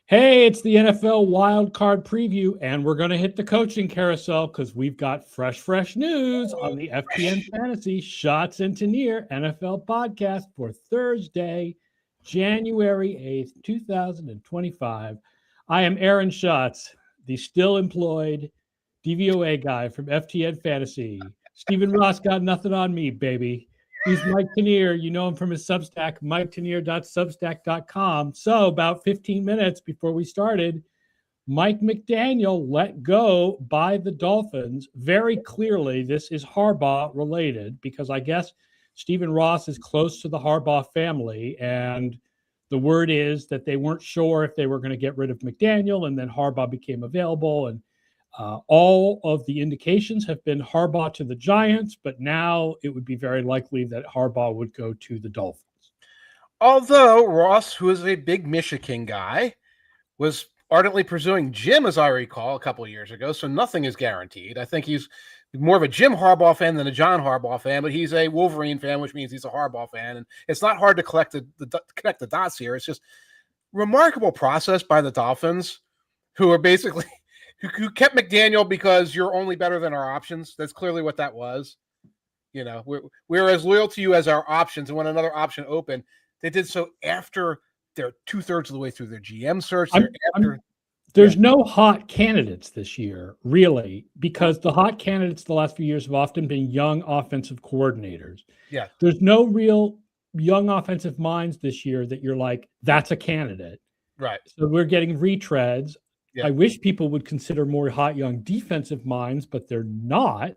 Hey, it's the NFL Wild Card Preview, and we're going to hit the coaching carousel because we've got fresh news on the FTN Fantasy Schatz and Tanier NFL podcast for Thursday, January 8th, 2025. I am Aaron Schatz, the still employed DVOA guy from FTN Fantasy. Stephen Ross got nothing on me, baby. He's Mike Tanier. You know him from his Substack, miketanier.substack.com. So about 15 minutes before we started, Mike McDaniel let go by the Dolphins. Very clearly, this is Harbaugh related because I guess Stephen Ross is close to the Harbaugh family. And the word is that they weren't sure if they were going to get rid of McDaniel, and then Harbaugh became available. And all of the indications have been Harbaugh to the Giants, but now it would be very likely that Harbaugh would go to the Dolphins. Although Ross, who is a big Michigan guy, was ardently pursuing Jim, as I recall, a couple of years ago, so nothing is guaranteed. I think he's more of a Jim Harbaugh fan than a John Harbaugh fan, but he's a Wolverine fan, which means he's a Harbaugh fan. And it's not hard to connect the dots here. It's just remarkable process by the Dolphins, who are basically – who kept McDaniel because you're only better than our options. That's clearly what that was. You know, we're as loyal to you as our options. And when another option opened, they did so after they're 2/3 of the way through their GM search. There's no hot candidates this year, really, because the hot candidates the last few years have often been young offensive coordinators. Yeah. There's no real young offensive minds this year that you're like, that's a candidate. Right. So we're getting retreads. Yeah. I wish people would consider more hot young defensive minds, but they're not.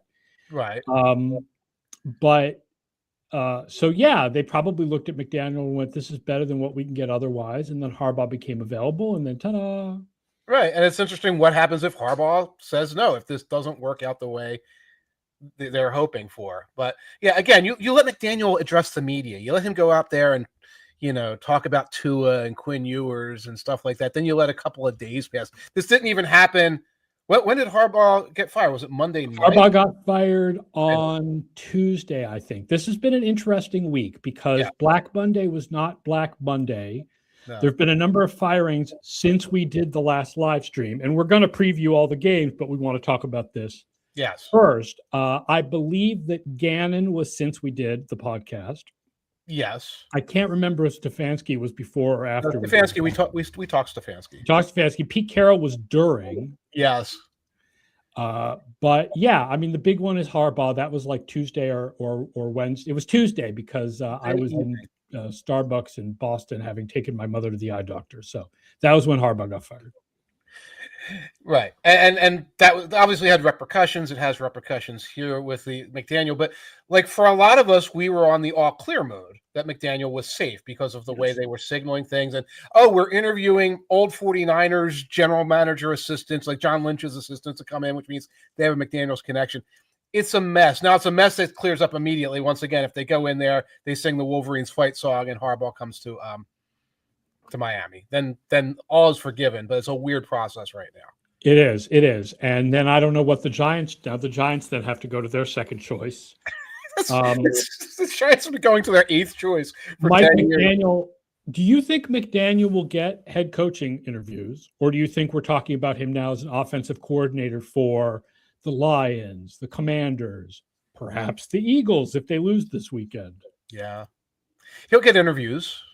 Right. So yeah, they probably looked at McDaniel and went, "This is better than what we can get otherwise." And then Harbaugh became available, and then ta-da! Right, and it's interesting what happens if Harbaugh says no, if this doesn't work out the way they're hoping for. But yeah, again, you let McDaniel address the media. You let him go out there and talk about Tua and Quinn Ewers and stuff like that. Then you let a couple of days pass. This didn't even happen. When did Harbaugh get fired? Was it Monday night? Harbaugh got fired on Tuesday, I think. This has been an interesting week because Black Monday was not Black Monday. No. There have been a number of firings since we did the last live stream, and we're going to preview all the games, but we want to talk about this. Yes. First, I believe that Gannon was since we did the podcast. Yes. I can't remember if Stefanski was before or after. Stefanski, we talked Stefanski. Talked Stefanski. Pete Carroll was during. Yes. But yeah, I mean, the big one is Harbaugh. That was like Tuesday or Wednesday. It was Tuesday because I was in Starbucks in Boston having taken my mother to the eye doctor. So that was when Harbaugh got fired. Right. And that obviously had repercussions. It has repercussions here with the McDaniel. But like for a lot of us, we were on the all clear mode that McDaniel was safe because of the way they were signaling things. And, we're interviewing old 49ers general manager assistants, like John Lynch's assistants to come in, which means they have a McDaniel's connection. It's a mess. Now, it's a mess that clears up immediately. Once again, if they go in there, they sing the Wolverines fight song and Harbaugh comes to Miami, then all is forgiven. But it's a weird process right now. It is. And then I don't know what the Giants then have to go to their second choice. The Giants are going to their eighth choice. Mike McDaniel, do you think McDaniel will get head coaching interviews, or do you think we're talking about him now as an offensive coordinator for the Lions, the Commanders, perhaps the Eagles if they lose this weekend? Yeah. He'll get interviews.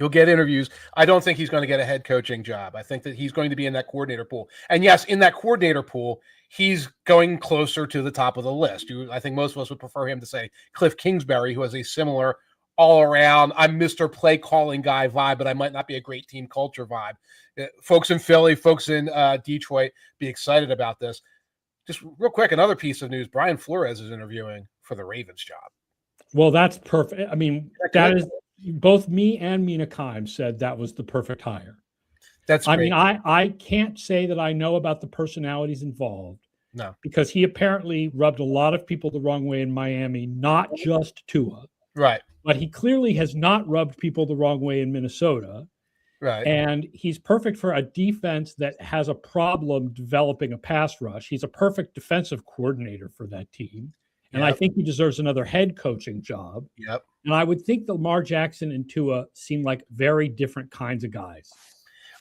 I don't think he's going to get a head coaching job. I think that he's going to be in that coordinator pool. And yes, in that coordinator pool, he's going closer to the top of the list. I think most of us would prefer him to say Cliff Kingsbury, who has a similar all-around, I'm Mr. Play calling guy vibe, but I might not be a great team culture vibe. Folks in Philly, folks in Detroit, be excited about this. Just real quick, another piece of news, Brian Flores is interviewing for the Ravens job. Well, that's perfect. I mean, that is – both me and Mina Kimes said that was the perfect hire. That's great. I mean, I can't say that I know about the personalities involved. No. Because he apparently rubbed a lot of people the wrong way in Miami, not just Tua. Right. But he clearly has not rubbed people the wrong way in Minnesota. Right. And he's perfect for a defense that has a problem developing a pass rush. He's a perfect defensive coordinator for that team. And I think he deserves another head coaching job. Yep. And I would think that Lamar Jackson and Tua seem like very different kinds of guys.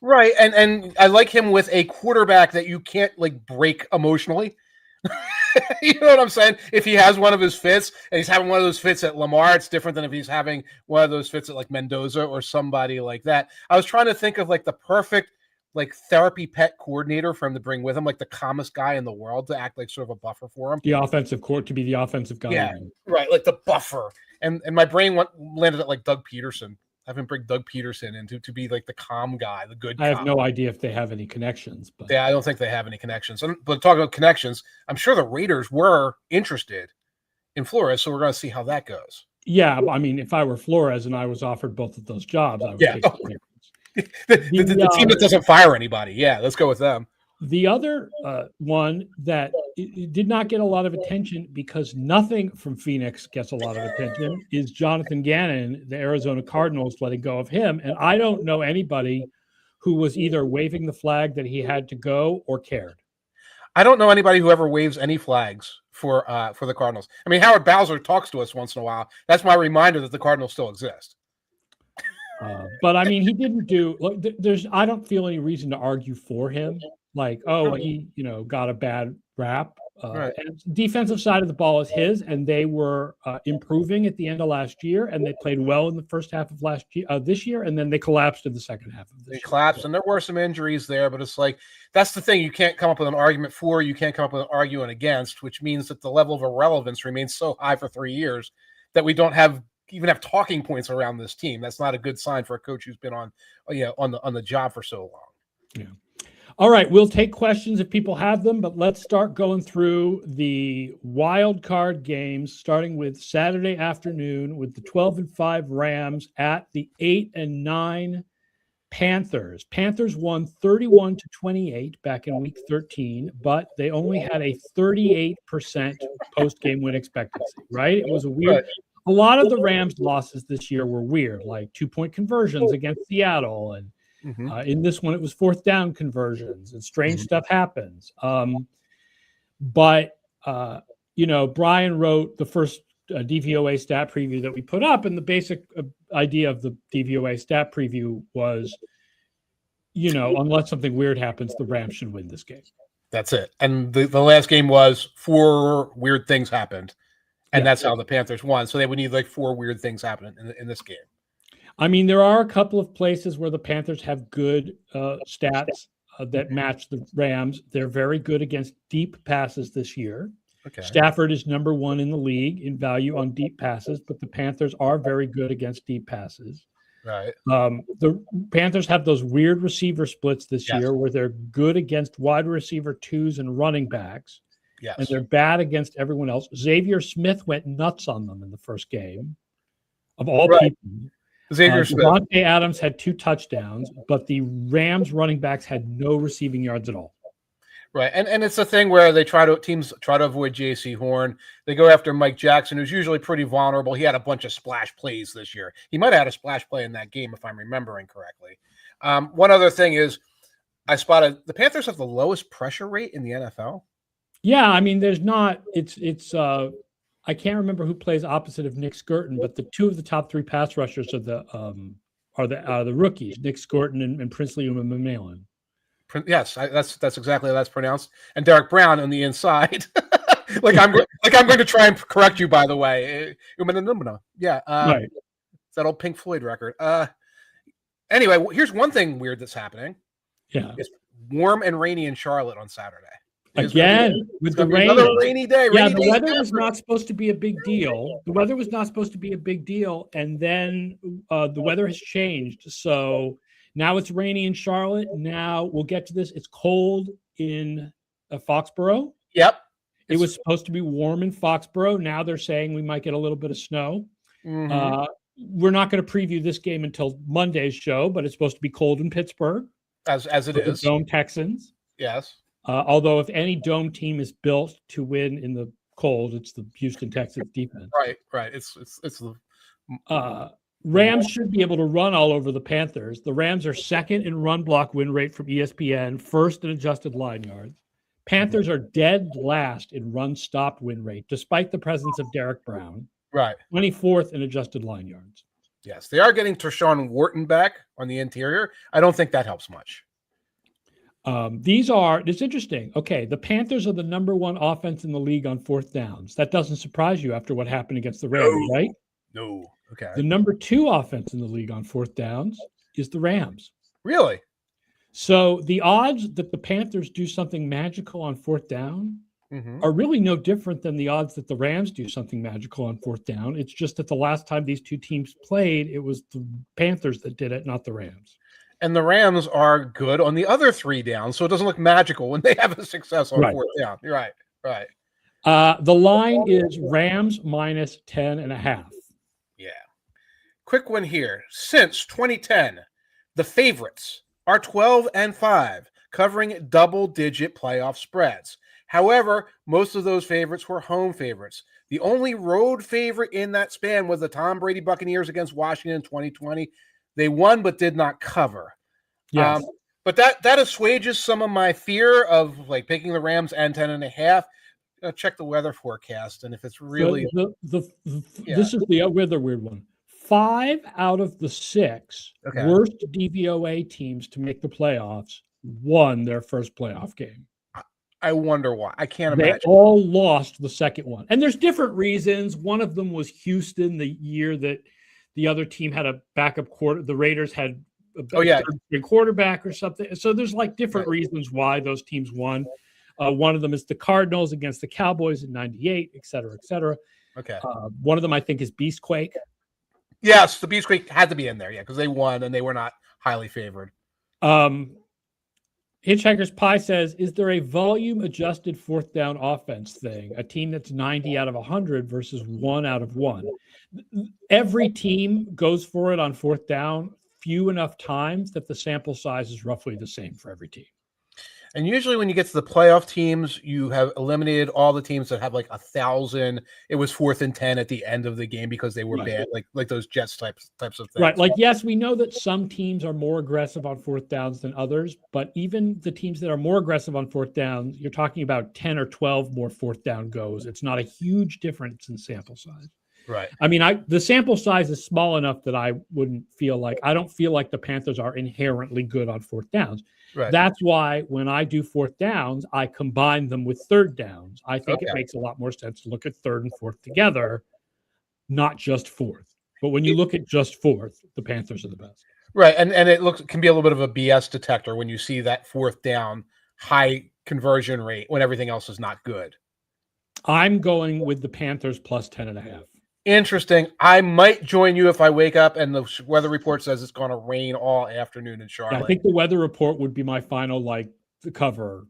Right, and I like him with a quarterback that you can't like break emotionally. You know what I'm saying? If he has one of his fits and he's having one of those fits at Lamar, it's different than if he's having one of those fits at like Mendoza or somebody like that. I was trying to think of like the perfect like therapy pet coordinator for him to bring with him, like the calmest guy in the world to act like sort of a buffer for him. The offensive court to be the offensive guy. Yeah, right, like the buffer. And my brain landed at like Doug Peterson. Have him bring Doug Peterson in to be like the calm guy, the good I cop. have no idea if they have any connections, but yeah, I don't think they have any connections. But talking about connections, I'm sure the Raiders were interested in Flores, so we're going to see how that goes. Yeah, I mean, if I were Flores and I was offered both of those jobs, I would take the team that doesn't fire anybody. Yeah, let's go with them. The other one that did not get a lot of attention because nothing from Phoenix gets a lot of attention is Jonathan Gannon, the Arizona Cardinals, letting go of him. And I don't know anybody who was either waving the flag that he had to go or cared. I don't know anybody who ever waves any flags for the Cardinals. I mean, Howard Bowser talks to us once in a while. That's my reminder that the Cardinals still exist. But I mean, he didn't do. Look, I don't feel any reason to argue for him. Like, oh, he got a bad rap. Right. And defensive side of the ball is his, and they were improving at the end of last year, and they played well in the first half of this year, and then they collapsed in the second half of this year. They collapsed, and there were some injuries there, but it's like that's the thing. You can't come up with an argument for, you can't come up with an argument against, which means that the level of irrelevance remains so high for 3 years that we don't even have talking points around this team. That's not a good sign for a coach who's been on the job for so long. Yeah. All right, we'll take questions if people have them, but let's start going through the wild card games, starting with Saturday afternoon with the 12-5 Rams at the 8-9 Panthers. Panthers won 31-28 back in week 13, but they only had a 38% post-game win expectancy, right? It was a weird. A lot of the Rams' losses this year were weird, like 2-point conversions against Seattle, and in this one, it was fourth down conversions, and strange stuff happens. But Brian wrote the first DVOA stat preview that we put up, and the basic idea of the DVOA stat preview was, unless something weird happens, the Rams should win this game. That's it. And the last game was 4 weird things happened, and that's how the Panthers won. So they would need like 4 weird things happening in this game. I mean, there are a couple of places where the Panthers have good stats that match the Rams. They're very good against deep passes this year. Okay. Stafford is number 1 in the league in value on deep passes, but the Panthers are very good against deep passes. Right. The Panthers have those weird receiver splits this year where they're good against wide receiver 2s and running backs. Yes. And they're bad against everyone else. Xavier Smith went nuts on them in the first game, of all people. Xavier Smith. Devontae Adams had 2 touchdowns, but the Rams running backs had no receiving yards at all. Right, and it's a thing where teams try to avoid J.C. Horn. They go after Mike Jackson, who's usually pretty vulnerable. He had a bunch of splash plays this year. He might have had a splash play in that game, if I'm remembering correctly. One other thing is, I spotted the Panthers have the lowest pressure rate in the NFL. Yeah, I mean, there's not. It's. I can't remember who plays opposite of Nick Skirton, but the 2 of the top 3 pass rushers are the rookies, Nick Skirton and Princely Umanmielen. Yes, that's exactly how that's pronounced. And Derek Brown on the inside. I'm going to try and correct you, by the way. Yeah, right. It's that old Pink Floyd record. Anyway, here's one thing weird that's happening. Yeah, it's warm and rainy in Charlotte on Saturday. Again, with the rain. Another rainy day. The weather was not supposed to be a big deal. And then the weather has changed. So now it's rainy in Charlotte. Now we'll get to this. It's cold in Foxborough. Yep. It was supposed to be warm in Foxborough. Now they're saying we might get a little bit of snow. Mm-hmm. We're not going to preview this game until Monday's show, but it's supposed to be cold in Pittsburgh. As it is. The Dome Texans. Yes. Although if any dome team is built to win in the cold, it's the Houston Texans defense. Right. It's the Rams should be able to run all over the Panthers. The Rams are second in run block win rate from ESPN, first in adjusted line yards. Panthers are dead last in run stop win rate, despite the presence of Derek Brown. Right. 24th in adjusted line yards. Yes, they are getting Tershawn Wharton back on the interior. I don't think that helps much. It's interesting. Okay, the Panthers are the number one offense in the league on fourth downs. That doesn't surprise you after what happened against the Rams, right? No. Okay. The number two offense in the league on fourth downs is the Rams. Really? So the odds that the Panthers do something magical on fourth down are really no different than the odds that the Rams do something magical on fourth down. It's just that the last time these two teams played, it was the Panthers that did it, not the Rams. And the Rams are good on the other three downs, so it doesn't look magical when they have a success on fourth down. You're right. Right. The line is Rams minus 10.5. Yeah. Quick one here. Since 2010, the favorites are 12-5, covering double-digit playoff spreads. However, most of those favorites were home favorites. The only road favorite in that span was the Tom Brady Buccaneers against Washington in 2020. They won but did not cover. Yes. But that assuages some of my fear of like picking the Rams and 10.5. Check the weather forecast, and if it's really this is the other weird one. 5 out of the 6 worst DVOA teams to make the playoffs won their first playoff game. I wonder why. I can't imagine. They all lost the second one. And there's different reasons. One of them was Houston, the year that the other team had a backup quarter. The Raiders had a quarterback or something. So there's like different reasons why those teams won. One of them is the Cardinals against the Cowboys in 98, et cetera, et cetera. Okay. One of them, I think, is Beastquake. Yes, the Beastquake had to be in there, because they won and they were not highly favored. Hitchhiker's Pie says, is there a volume-adjusted fourth down offense thing? A team that's 90 out of 100 versus 1 out of 1. Every team goes for it on fourth down few enough times that the sample size is roughly the same for every team. And usually when you get to the playoff teams, you have eliminated all the teams that have like 1,000. It was 4th and 10 at the end of the game because they were bad, like those Jets types of things. Right. Like, yes, we know that some teams are more aggressive on fourth downs than others, but even the teams that are more aggressive on fourth downs, you're talking about 10 or 12 more fourth down goes. It's not a huge difference in sample size. Right. I mean, the sample size is small enough that I don't feel like the Panthers are inherently good on fourth downs. Right. That's why when I do fourth downs, I combine them with third downs. I think it makes a lot more sense to look at third and fourth together, not just fourth. But when you look at just fourth, the Panthers are the best. Right. And it can be a little bit of a BS detector when you see that fourth down high conversion rate when everything else is not good. I'm going with the Panthers plus 10.5. Interesting. I might join you if I wake up and the weather report says it's going to rain all afternoon in Charlotte. Yeah, I think the weather report would be my final cover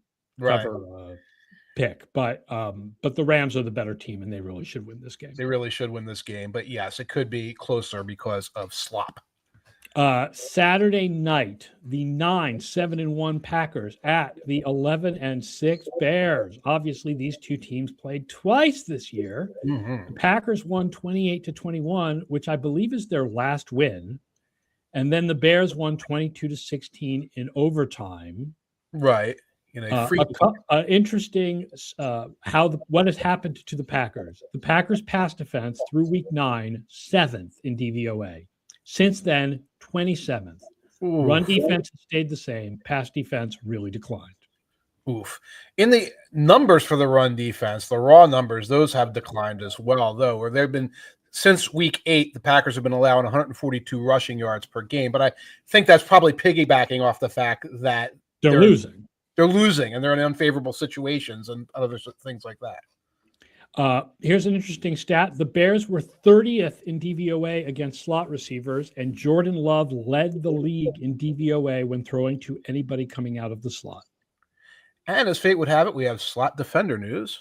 pick. But the Rams are the better team, and they really should win this game. They really should win this game. But yes, it could be closer because of slop. Saturday night, the 7-1 Packers at the 11-6 Bears. Obviously, these two teams played twice this year. The Packers won 28-21, which I believe is their last win. And then the Bears won 22-16 in overtime. Right. Interesting what has happened to the Packers. The Packers pass defense through week 9, 7th in DVOA. Since then, 27th. Ooh. Run defense stayed the same. Pass defense really declined. Oof. In the numbers for the run defense, the raw numbers, those have declined as well, though. Where they've been since week 8, the Packers have been allowing 142 rushing yards per game. But I think that's probably piggybacking off the fact that they're losing. They're losing, and they're in unfavorable situations and other things like that. Here's an interesting stat. The Bears were 30th in DVOA against slot receivers, and Jordan Love led the league in DVOA when throwing to anybody coming out of the slot. And as fate would have it, we have slot defender news.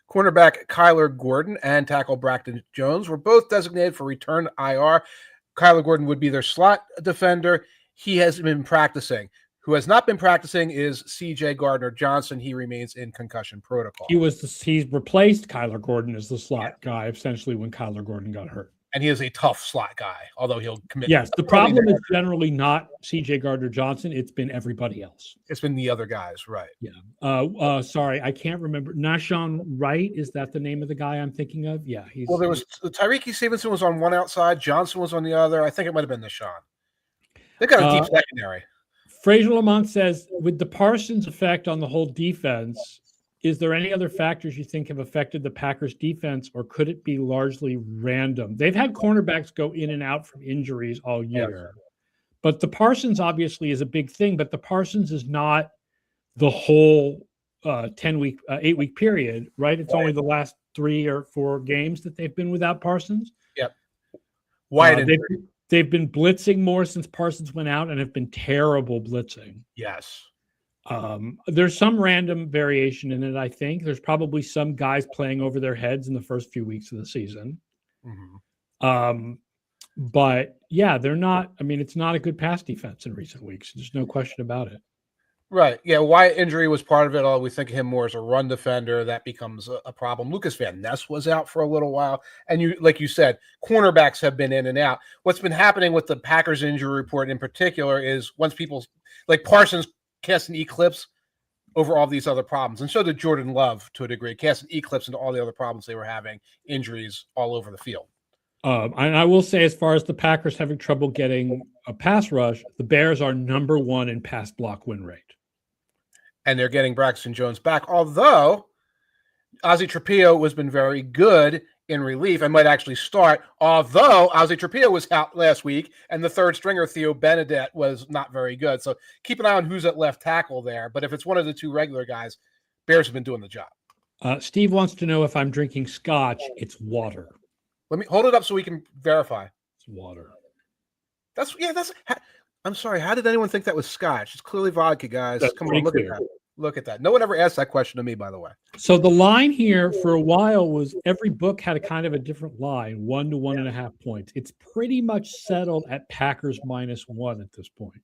Cornerback Kyler Gordon and tackle Braxton Jones were both designated for return to IR. Kyler Gordon would be their slot defender. He has been practicing. Who has not been practicing is C.J. Gardner-Johnson. He remains in concussion protocol. He's replaced Kyler Gordon as the slot guy, essentially, when Kyler Gordon got hurt. and he is a tough slot guy, although he'll commit. Yes, the problem is generally not C.J. Gardner-Johnson. It's been everybody else. It's been the other guys, right? Yeah. Sorry, I can't remember. Nahshon Wright, is that the name of the guy I'm thinking of? Yeah, Well, there was Tyreek Stevenson was on one outside, Johnson was on the other. I think it might have been Nahshon. They got a deep secondary. Fraser Lamont says, with the Parsons effect on the whole defense, is there any other factors you think have affected the Packers defense, or could it be largely random? They've had cornerbacks go in and out from injuries all year, but the Parsons obviously is a big thing, but the Parsons is not the whole 8-week period, right? It's only the last 3 or 4 games that they've been without Parsons. Yep. Why they've been blitzing more since Parsons went out and have been terrible blitzing. Yes. There's some random variation in it, I think. There's probably some guys playing over their heads in the first few weeks of the season. Mm-hmm. But yeah, they're not. I mean, it's not a good pass defense in recent weeks. There's no question about it. Right. Yeah. Wyatt injury was part of it all. We think of him more as a run defender. That becomes a problem. Lucas Van Ness was out for a little while. And like you said, cornerbacks have been in and out. What's been happening with the Packers injury report in particular is once people like Parsons cast an eclipse over all these other problems. And so did Jordan Love to a degree, cast an eclipse into all the other problems they were having, injuries all over the field. And I will say, as far as the Packers having trouble getting a pass rush, the Bears are number 1 in pass block win rate. And they're getting Braxton Jones back, although Ozzie Trapillo has been very good in relief and might actually start, although Ozzie Trapillo was out last week and the third stringer, Theo Benedette, was not very good. So keep an eye on who's at left tackle there. But if it's one of the 2 regular guys, Bears have been doing the job. Steve wants to know if I'm drinking scotch. It's water. Let me hold it up so we can verify. It's water. I'm sorry. How did anyone think that was scotch? It's clearly vodka, guys. That's Come on, look at that. Look at that. No one ever asked that question to me, by the way. So the line here for a while was every book had a kind of a different line, 1 to 1.5 points. It's pretty much settled at Packers -1 at this point.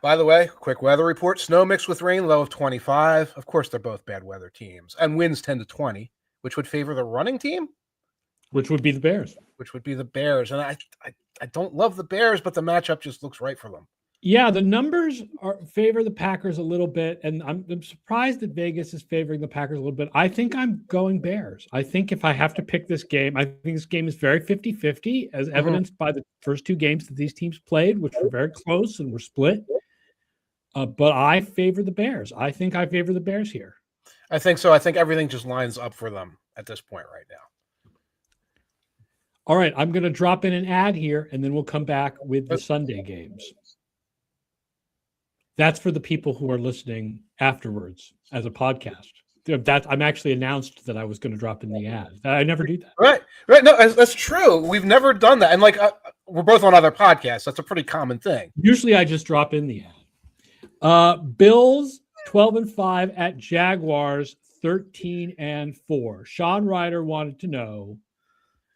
By the way, quick weather report. Snow mixed with rain, low of 25. Of course, they're both bad weather teams. And winds 10 to 20, which would favor the running team? Which would be the Bears. And I don't love the Bears, but the matchup just looks right for them. Yeah, the numbers favor the Packers a little bit, and I'm surprised that Vegas is favoring the Packers a little bit. I think I'm going Bears. I think if I have to pick this game, I think this game is very 50-50, as evidenced by the first 2 games that these teams played, which were very close and were split. But I favor the Bears. I think I favor the Bears here. I think so. I think everything just lines up for them at this point right now. All right, I'm going to drop in an ad here, and then we'll come back with the Sunday games. That's for the people who are listening afterwards as a podcast. I'm actually announced that I was going to drop in the ad. I never do that. Right. No, that's true. We've never done that. And we're both on other podcasts. That's a pretty common thing. Usually I just drop in the ad. Bills 12-5 at Jaguars 13-4. Sean Ryder wanted to know,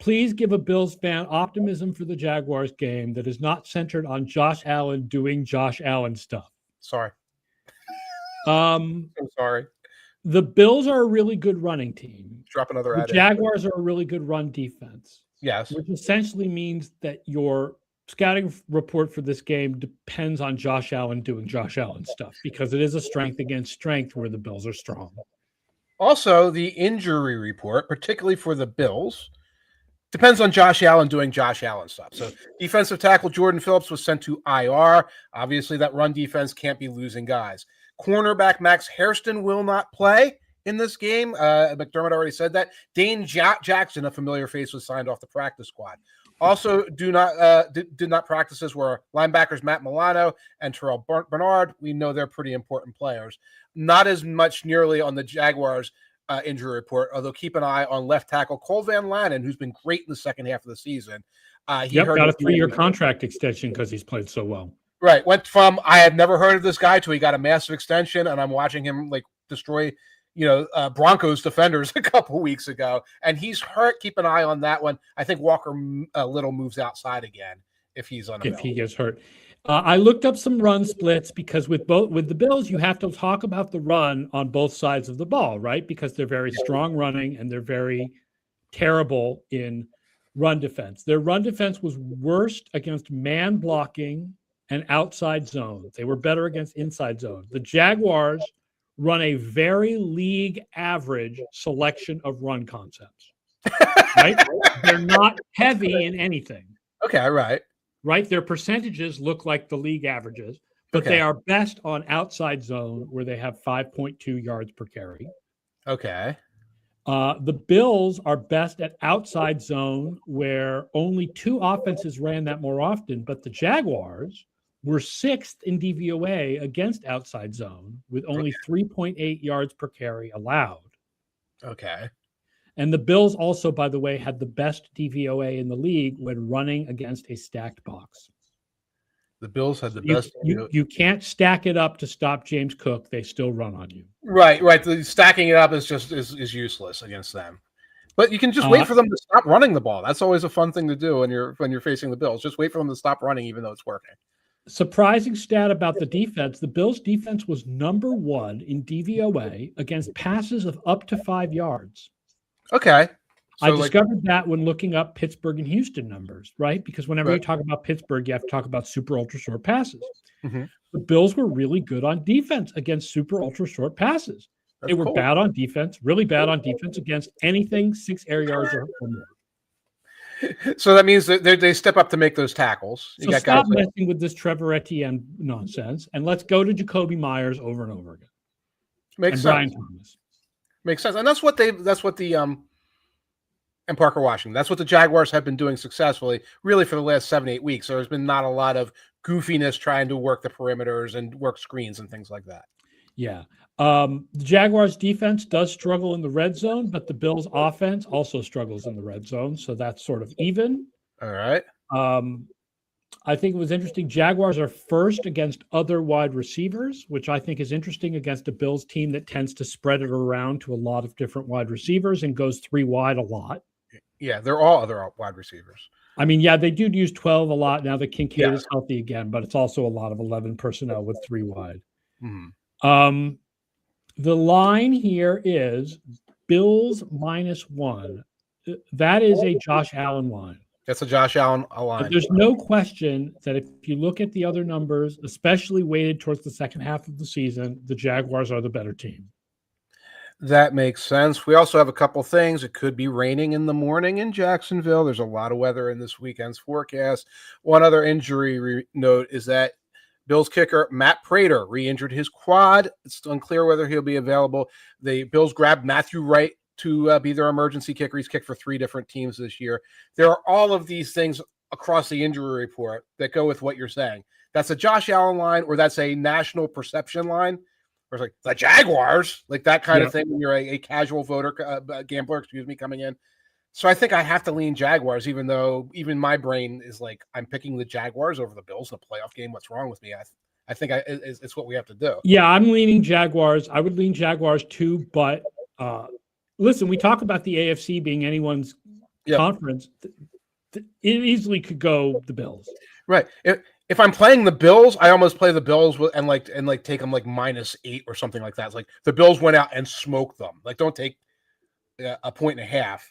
please give a Bills fan optimism for the Jaguars game that is not centered on Josh Allen doing Josh Allen stuff. Sorry. I'm sorry. The Bills are a really good running team. Drop another ad. The Jaguars are a really good run defense. Yes. Which essentially means that your scouting report for this game depends on Josh Allen doing Josh Allen stuff, because it is a strength against strength where the Bills are strong. Also, the injury report, particularly for the Bills, depends on Josh Allen doing Josh Allen stuff. So defensive tackle Jordan Phillips was sent to IR. Obviously, that run defense can't be losing guys. Cornerback Max Hairston will not play in this game. McDermott already said that. Dane Jackson, a familiar face, was signed off the practice squad. Also did not practice as were linebackers Matt Milano and Terrell Bernard. We know they're pretty important players. Not as much nearly on the Jaguars injury report, although keep an eye on left tackle Cole Van Lanen, who's been great in the second half of the season. He got a 3-year contract extension because he's played so well. Right. Went from I had never heard of this guy to he got a massive extension, and I'm watching him destroy, Broncos defenders a couple weeks ago, and he's hurt. Keep an eye on that one. I think Walker Little moves outside again if he's unavailable. If he gets hurt. I looked up some run splits because with the Bills, you have to talk about the run on both sides of the ball, right? Because they're very strong running and they're very terrible in Run defense. Their run defense was worst against man blocking and outside zones. They were better against inside zones. The Jaguars run a very league average selection of run concepts, right? They're not heavy in anything. Okay, right. Right? Their percentages look like the league averages, but they are best on outside zone where they have 5.2 yards per carry. Okay. The Bills are best at outside zone where only 2 offenses ran that more often, but the Jaguars were 6th in DVOA against outside zone with only 3.8 yards per carry allowed. Okay. And the Bills also, by the way, had the best DVOA in the league when running against a stacked box. The Bills had the best. You can't stack it up to stop James Cook. They still run on you. Right. The stacking it up is just is useless against them. But you can just wait for them to stop running the ball. That's always a fun thing to do when you're facing the Bills. Just wait for them to stop running, even though it's working. Surprising stat about the defense: the Bills' defense was number 1 in DVOA against passes of up to 5 yards. Okay. So I discovered that when looking up Pittsburgh and Houston numbers, right? Because whenever you talk about Pittsburgh, you have to talk about super ultra short passes. Mm-hmm. The Bills were really good on defense against super ultra short passes. They were bad on defense, really bad on defense against anything 6 air yards or more. So that means that they step up to make those tackles. So stop messing with this Trevor Etienne nonsense, and let's go to Jacoby Myers over and over again. Makes sense. Brian Thomas. Makes sense, and that's what the and Parker Washington. That's what the Jaguars have been doing successfully, really, for the last 7-8 weeks. There's been not a lot of goofiness trying to work the perimeters and work screens and things like that. Yeah. The Jaguars defense does struggle in the red zone, but the Bills offense also struggles in the red zone. So that's sort of even. All right. I think it was interesting. Jaguars are first against other wide receivers, which I think is interesting against a Bills team that tends to spread it around to a lot of different wide receivers and goes 3 wide a lot. Yeah, they're all other wide receivers. I mean, yeah, they do use 12 a lot now that Kincaid is healthy again, but it's also a lot of 11 personnel with 3 wide. Mm-hmm. The line here is Bills -1. That is a Josh Allen line. That's a Josh Allen line. But there's no question that if you look at the other numbers, especially weighted towards the second half of the season, the Jaguars are the better team. That makes sense. We also have a couple things. It could be raining in the morning in Jacksonville. There's a lot of weather in this weekend's forecast. One other injury note is that Bills kicker Matt Prater re-injured his quad. It's unclear whether he'll be available. The Bills grabbed Matthew Wright to be their emergency kicker. He's kicked for 3 different teams this year. There are all of these things across the injury report that go with what you're saying. That's a Josh Allen line, or that's a national perception line. Or it's like the Jaguars, like that kind of thing when you're a casual voter, gambler, coming in. So I think I have to lean Jaguars, even though even my brain is like, I'm picking the Jaguars over the Bills in a playoff game. What's wrong with me? I think it's what we have to do. Yeah, I'm leaning Jaguars. I would lean Jaguars too, but listen, we talk about the AFC being anyone's conference. It easily could go the Bills. Right. If I'm playing the Bills, I almost play the Bills and take them like -8 or something like that. It's like the Bills went out and smoked them. Like, don't take a 1.5.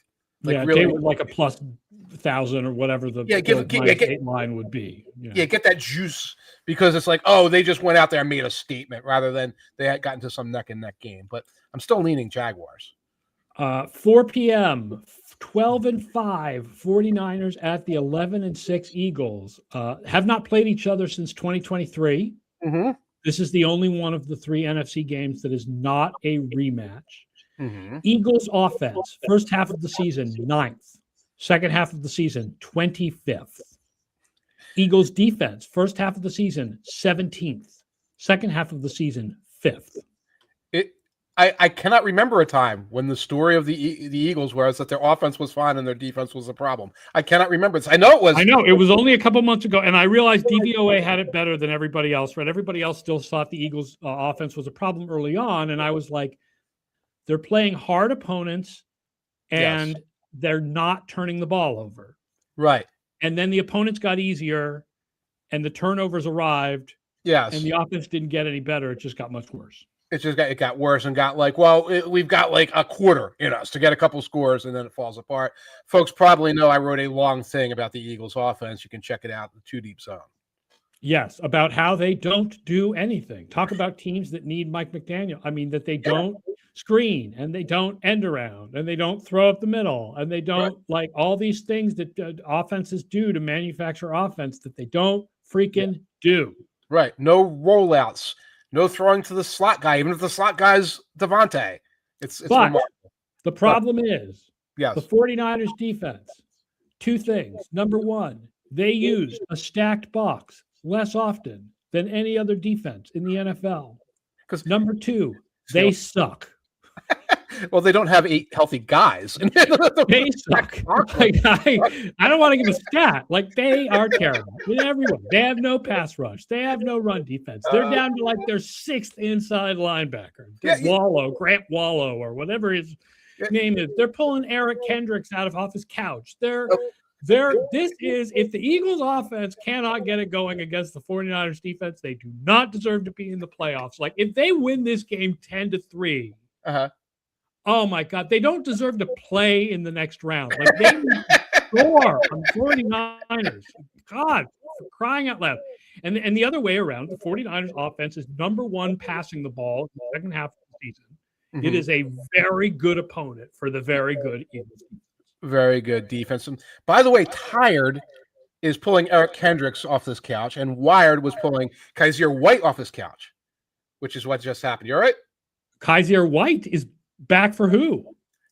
Like, really, they were like a +1,000 or whatever the -8 line would be. Yeah, get that juice, because it's like, oh, they just went out there and made a statement rather than they had gotten to some neck and neck game. But I'm still leaning Jaguars. 4 p.m. 12-5 49ers at the 11-6 Eagles. Have not played each other since 2023. Mm-hmm. This is the only one of the 3 NFC games that is not a rematch. Mm-hmm. Eagles offense, first half of the season, 9th. Second half of the season, 25th. Eagles defense, first half of the season, 17th. Second half of the season, 5th. I cannot remember a time when the story of the Eagles was that their offense was fine and their defense was a problem. I cannot remember this. I know it was only a couple months ago, and I realized DVOA had it better than everybody else. Right? Everybody else still thought the Eagles' offense was a problem early on, and I was like, they're playing hard opponents, and they're not turning the ball over. Right. And then the opponents got easier, and the turnovers arrived. Yes. And the offense didn't get any better. It just got much worse. it got worse and got like, we've got like a quarter in us to get a couple scores, and then it falls apart. Folks probably know I wrote a long thing about the Eagles offense. You can check it out in the Two Deep Zone. Yes, about how they don't do anything. Talk about teams that need Mike McDaniel. I mean, that they don't screen, and they don't end around, and they don't throw up the middle, and they don't like all these things that offenses do to manufacture offense that they don't freaking do. Right. No rollouts. No throwing to the slot guy, even if the slot guy's Devontae. It's remarkable. The problem is yes. the 49ers defense. Two things. Number one, they use a stacked box less often than any other defense in the NFL. Because number two, they suck. Well, they don't have 8 healthy guys. They suck. Like, I don't want to give a stat. Like, they are terrible in everyone. They have no pass rush. They have no run defense. They're down to like their 6th inside linebacker. Grant Wallow, or whatever his name is. They're pulling Eric Kendricks off his couch. This is, if the Eagles offense cannot get it going against the 49ers defense, they do not deserve to be in the playoffs. Like, if they win this game 10-3, oh my God, they don't deserve to play in the next round. Like, they score on 49ers. God, for crying out loud. And the other way around, the 49ers offense is number 1 passing the ball in the second half of the season. Mm-hmm. It is a very good opponent for the very good Eagles. Very good defense. And by the way, Tired is pulling Eric Kendricks off this couch, and Wired was pulling Kaiser White off his couch, which is what just happened. You all right? Kaiser White is back for who?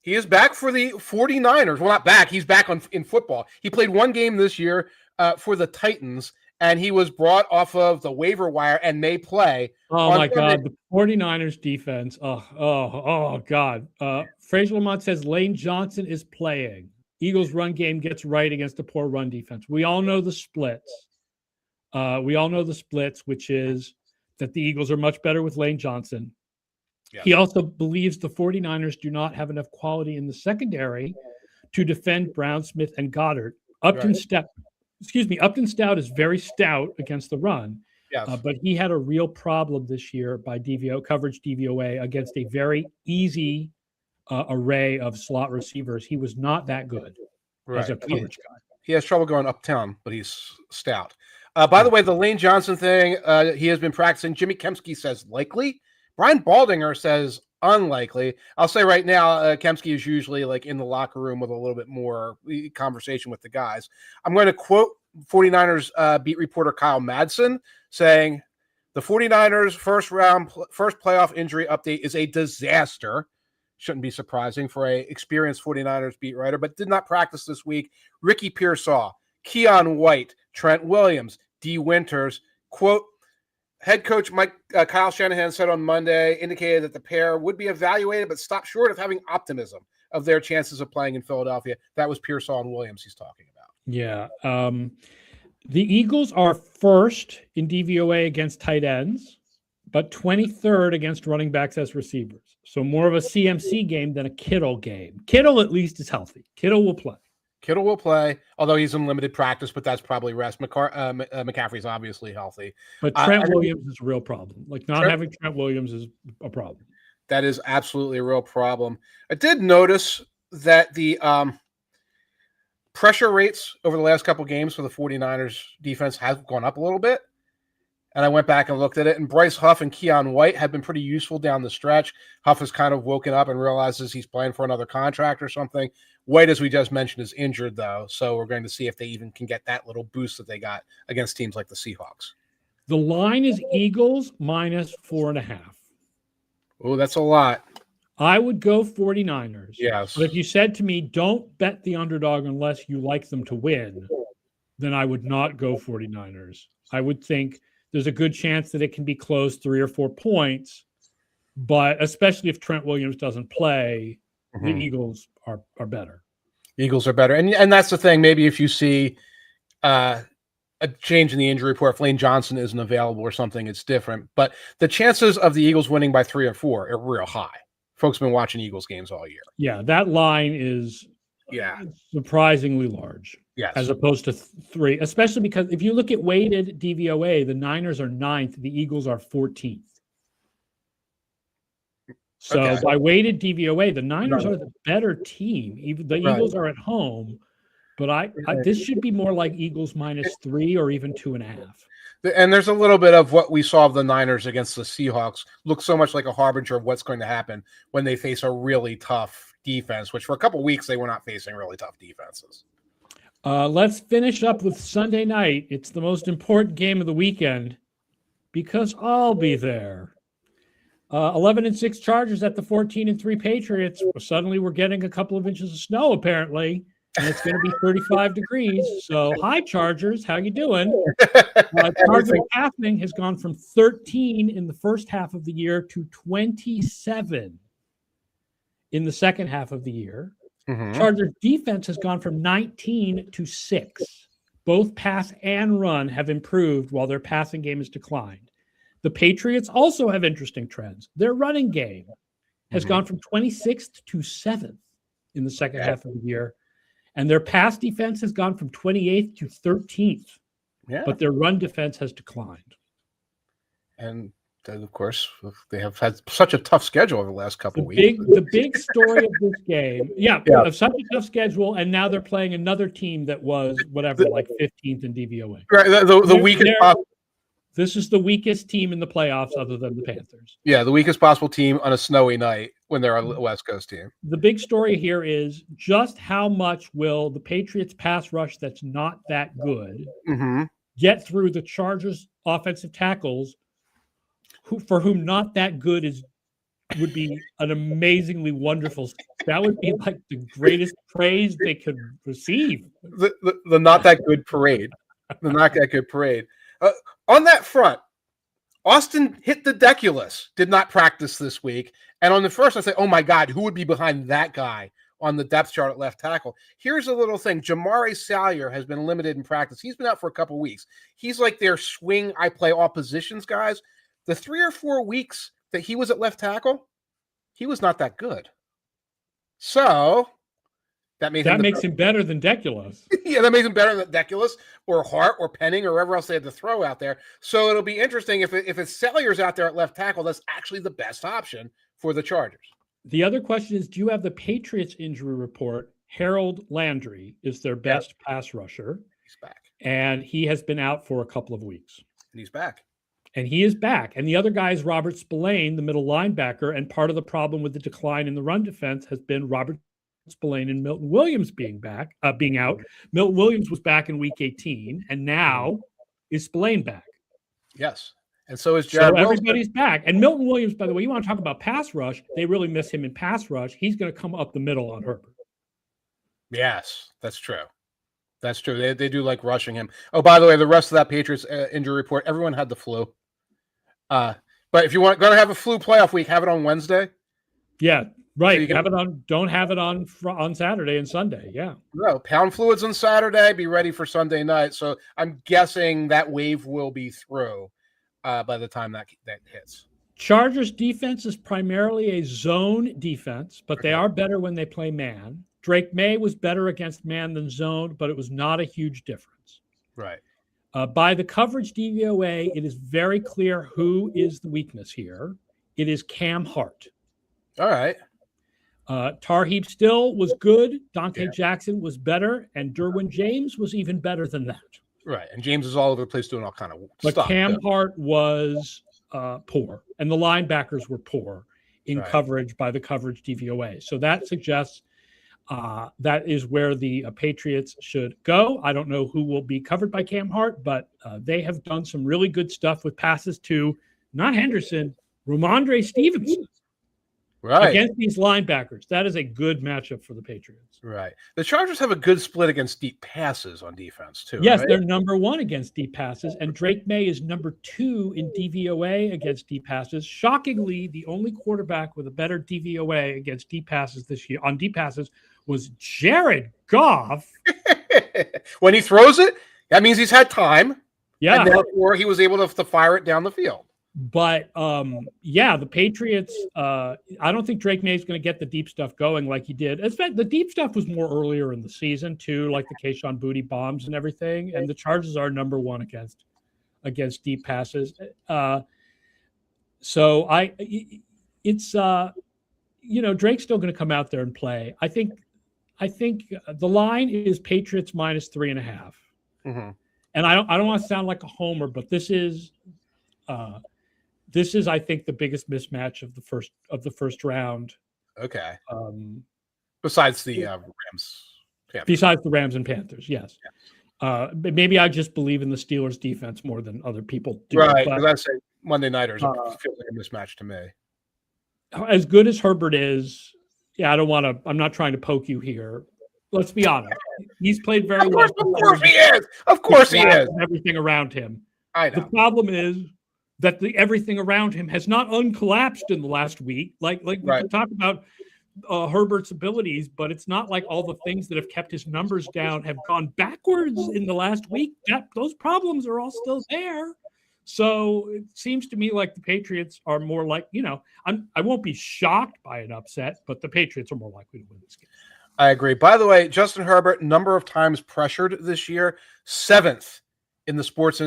He is back for the 49ers. Well, not back. He's back in football. He played 1 game this year for the Titans, and he was brought off of the waiver wire and may play. Oh, my God. The 49ers defense. Oh God. Fraser Lamont says Lane Johnson is playing. Eagles run game gets right against a poor run defense. We all know the splits. Which is that the Eagles are much better with Lane Johnson. Yeah. He also believes the 49ers do not have enough quality in the secondary to defend Brown, Smith, and Goddard. Upton Stout is very stout against the run. Yes. But he had a real problem this year by coverage DVOA against a very easy array of slot receivers. He was not that good as a coverage guy. He has trouble going uptown, but he's stout. By the way, the Lane Johnson thing, he has been practicing. Jimmy Kempski says likely. Brian Baldinger says unlikely. I'll say right now, Kempski is usually like in the locker room with a little bit more conversation with the guys. I'm going to quote 49ers beat reporter Kyle Madsen saying, the 49ers first playoff injury update is a disaster. Shouldn't be surprising for a experienced 49ers beat writer, but did not practice this week. Ricky Pearsall, Keon White, Trent Williams, D. Winters, quote, head coach Kyle Shanahan said on Monday, indicated that the pair would be evaluated, but stopped short of having optimism of their chances of playing in Philadelphia. That was Pearsall and Williams he's talking about. Yeah. The Eagles are first in DVOA against tight ends, but 23rd against running backs as receivers. So more of a CMC game than a Kittle game. Kittle at least is healthy. Kittle will play. Although he's in limited practice, but that's probably rest. McCaffrey's obviously healthy. But Trent Williams is a real problem. Like, having Trent Williams is a problem. That is absolutely a real problem. I did notice that the pressure rates over the last couple games for the 49ers defense has gone up a little bit. And I went back and looked at it, and Bryce Huff and Keon White have been pretty useful down the stretch. Huff has kind of woken up and realizes he's playing for another contract or something. White, as we just mentioned, is injured, though, so we're going to see if they even can get that little boost that they got against teams like the Seahawks. The line is Eagles minus 4.5. Oh, that's a lot. I would go 49ers. Yes. But if you said to me, don't bet the underdog unless you like them to win, then I would not go 49ers. I would think there's a good chance that it can be close 3 or 4 points, but especially if Trent Williams doesn't play, the Eagles are better. Eagles are better. And that's the thing. Maybe if you see a change in the injury report, if Lane Johnson isn't available or something, it's different. But the chances of the Eagles winning by 3 or 4 are real high. Folks have been watching Eagles games all year. Yeah, that line is surprisingly large. Yes. As opposed to 3, especially because if you look at weighted DVOA, the Niners are 9th, the Eagles are 14th. So by weighted DVOA, the Niners are the better team. Even the Eagles are at home, but this should be more like Eagles -3 or even 2.5. And there's a little bit of what we saw of the Niners against the Seahawks. Looks so much like a harbinger of what's going to happen when they face a really tough defense, which for a couple of weeks they were not facing really tough defenses. Let's finish up with Sunday night. It's the most important game of the weekend because I'll be there. 11-6 Chargers at the 14-3 Patriots. Suddenly we're getting a couple of inches of snow, apparently, and it's going to be 35 degrees. So, hi, Chargers. How you doing? Chargers passing has gone from 13 in the first half of the year to 27 in the second half of the year. Chargers defense has gone from 19 to 6. Both pass and run have improved while their passing game has declined. The Patriots also have interesting trends. Their running game has gone from 26th to 7th in the second half of the year. And their pass defense has gone from 28th to 13th. But their run defense has declined. And of course, they have had such a tough schedule over the last couple of weeks. The big story of this game, of such a tough schedule, and now they're playing another team that was like 15th in DVOA. Right, the weakest possible. This is the weakest team in the playoffs other than the Panthers. Yeah, the weakest possible team on a snowy night when they're a West Coast team. The big story here is just how much will the Patriots pass rush that's not that good get through the Chargers offensive tackles, for whom not that good would be an amazingly wonderful. That would be like the greatest praise they could receive. The not that good parade. The not that good parade. On that front, Austin hit the deculus, did not practice this week. And on the first, I said, oh my God, who would be behind that guy on the depth chart at left tackle? Here's a little thing. Jamari Salyer has been limited in practice. He's been out for a couple of weeks. He's like their swing, I play all positions guys. The 3 or 4 weeks that he was at left tackle, he was not that good. So that makes him better than Deculus. Yeah, that makes him better than Deculus or Hart or Penning or whoever else they had to throw out there. So it'll be interesting if it's Salyer's out there at left tackle, that's actually the best option for the Chargers. The other question is, do you have the Patriots injury report? Harold Landry is their best pass rusher. He's back. And he has been out for a couple of weeks. And he's back. And he is back. And the other guy is Robert Spillane, the middle linebacker. And part of the problem with the decline in the run defense has been Robert Spillane and Milton Williams being out. Milton Williams was back in week 18, and now is Spillane back. Yes. And so is Jared Wilson. Everybody's back. And Milton Williams, by the way, you want to talk about pass rush, they really miss him in pass rush. He's going to come up the middle on Herbert. Yes, that's true. That's true. They do like rushing him. Oh, by the way, the rest of that Patriots injury report, everyone had the flu. But if you going to have a flu playoff week, have it on Wednesday. Yeah, right. So don't have it on Saturday and Sunday. Yeah. No, pound fluids on Saturday. Be ready for Sunday night. So I'm guessing that wave will be through by the time that hits. Chargers defense is primarily a zone defense, but they are better when they play man. Drake May was better against man than zone, but it was not a huge difference. Right. By the coverage DVOA, it is very clear who is the weakness here. It is Cam Hart. All right. Tarheeb Still was good. Dante Jackson was better. And Derwin James was even better than that. Right. And James is all over the place doing all kind of stuff. But Cam Hart was poor. And the linebackers were poor in coverage by the coverage DVOA. So that suggests that is where the Patriots should go. I don't know who will be covered by Cam Hart, but they have done some really good stuff with passes to not Henderson, Ramondre Stevenson. Right. Against these linebackers. That is a good matchup for the Patriots. Right. The Chargers have a good split against deep passes on defense, too. Yes, right? They're number 1 against deep passes, and Drake May is number 2 in DVOA against deep passes. Shockingly, the only quarterback with a better DVOA against deep passes this year on deep passes was Jared Goff. When he throws it, that means he's had time. Yeah. And therefore, he was able to fire it down the field. But, the Patriots, I don't think Drake May is going to get the deep stuff going like he did. In fact, the deep stuff was more earlier in the season, too, like the Kayshon Boutte bombs and everything. And the Chargers are number 1 against deep passes. Drake's still going to come out there and play. I think the line is Patriots minus 3.5. Mm-hmm. And I don't want to sound like a homer, but this is I think the biggest mismatch of the first round. Okay. Besides the Rams. Panthers. Besides the Rams and Panthers, yes. Maybe I just believe in the Steelers defense more than other people do. Right, because I say Monday Nighters feel like a mismatch to me. As good as Herbert is, I'm not trying to poke you here. Let's be honest. He's played very well. Of course he is. Of course he is. Everything around him. I know. The problem is that everything around him has not uncollapsed in the last week. Like we can talk about Herbert's abilities, but it's not like all the things that have kept his numbers down have gone backwards in the last week. Those problems are all still there. So it seems to me like the Patriots are more like, I won't be shocked by an upset, but the Patriots are more likely to win this game. I agree. By the way, Justin Herbert, number of times pressured this year, 7th in the Sports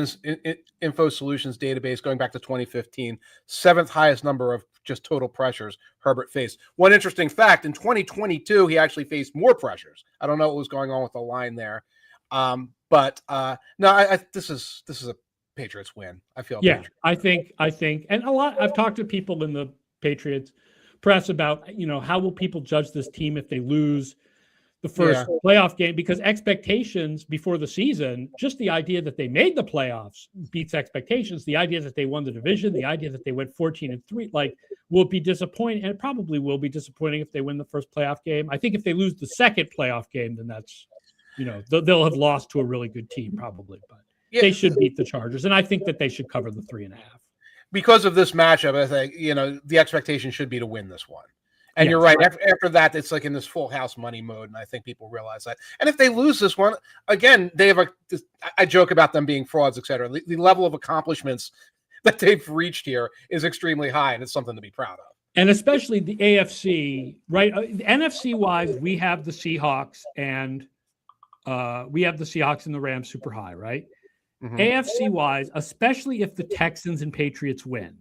Info Solutions database going back to 2015, 7th highest number of just total pressures Herbert faced. One interesting fact, in 2022, he actually faced more pressures. I don't know what was going on with the line there. But this is a Patriots win. I feel. Yeah, Patriots. I think, and I've talked to people in the Patriots press about, how will people judge this team if they lose the first playoff game, because expectations before the season, just the idea that they made the playoffs beats expectations. The idea that they won the division, the idea that they went 14-3, will be disappointing, and it probably will be disappointing if they win the first playoff game. I think if they lose the second playoff game, then that's, they'll have lost to a really good team probably, but they should beat the Chargers, and I think that they should cover the 3.5. Because of this matchup, I think, the expectation should be to win this one. And you're right. After that, it's like in this full house money mode, and I think people realize that. And if they lose this one, again, they have I joke about them being frauds, et cetera. The level of accomplishments that they've reached here is extremely high, and it's something to be proud of. And especially the AFC, right? The NFC-wise, we have the Seahawks and the Rams super high, right? Mm-hmm. AFC-wise, especially if the Texans and Patriots win,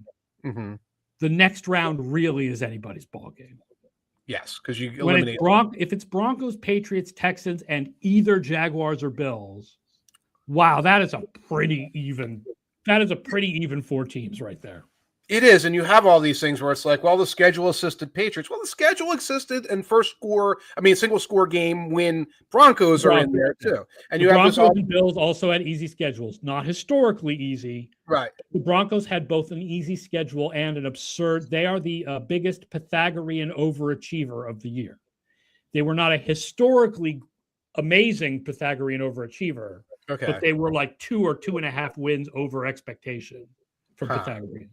the next round really is anybody's ball game. Yes, because you eliminate. If it's Broncos, Patriots, Texans, and either Jaguars or Bills, wow, that is a pretty even 4 teams right there. It is, and you have all these things where it's like, well, the schedule assisted Patriots. Well, the schedule assisted and single score game win Broncos are in there too. And you have Broncos and Bills also had easy schedules, not historically easy. Right. The Broncos had both an easy schedule and an absurd. They are the biggest Pythagorean overachiever of the year. They were not a historically amazing Pythagorean overachiever, but they were like 2 or 2.5 wins over expectation from Pythagorean.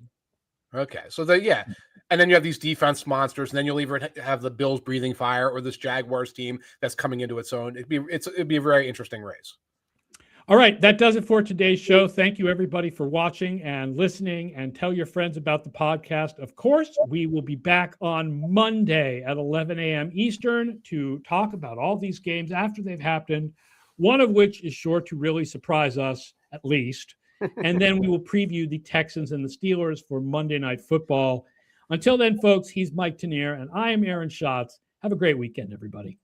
Okay, so and then you have these defense monsters, and then you'll either have the Bills breathing fire or this Jaguars team that's coming into its own. It'd be a very interesting race. All right, that does it for today's show. Thank you, everybody, for watching and listening, and tell your friends about the podcast. Of course, we will be back on Monday at 11 a.m. Eastern to talk about all these games after they've happened, one of which is sure to really surprise us, at least. And then we will preview the Texans and the Steelers for Monday Night Football. Until then, folks, he's Mike Tanier, and I am Aaron Schatz. Have a great weekend, everybody.